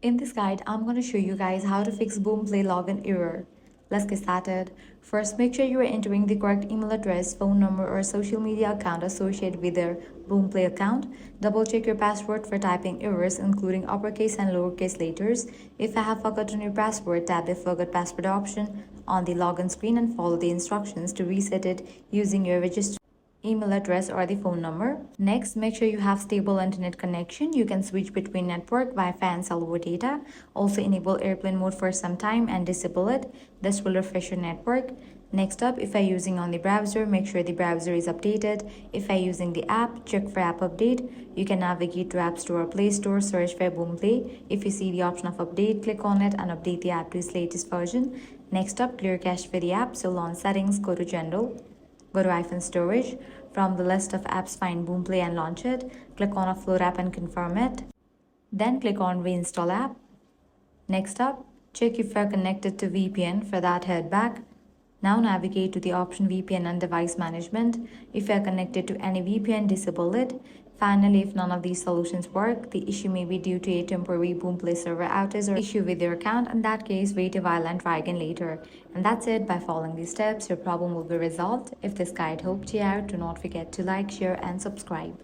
In this guide, I'm going to show you guys how to fix Boomplay Login Error. Let's get started. First, make sure you are entering the correct email address, phone number, or social media account associated with your Boomplay account. Double check your password for typing errors, including uppercase and lowercase letters. If you have forgotten your password, tap the Forgot Password option on the login screen and follow the instructions to reset it using your registered email address or the phone number. Next, make sure you have stable internet connection. You can switch between network, Wi-Fi and cellular data. Also enable airplane mode for some time and disable it. This will refresh your network. Next up, if you're using on the browser, make sure the browser is updated. If you're using the app, check for app update. You can navigate to App Store or Play Store, search for Boomplay. If you see the option of update, click on it and update the app to its latest version. Next up, clear cache for the app. So launch settings, go to general. Go to iPhone storage. From the list of apps, find Boomplay and launch it. Click on Upload app and confirm it. Then click on Reinstall app. Next up, check if you're connected to VPN. For that, head back. Now navigate to the option VPN and device management. If you're connected to any VPN, disable it. Finally, if none of these solutions work, the issue may be due to a temporary Boomplay server outage or issue with your account. In that case, wait a while and try again later. And that's it. By following these steps, your problem will be resolved. If this guide helped you out, do not forget to like, share, and subscribe.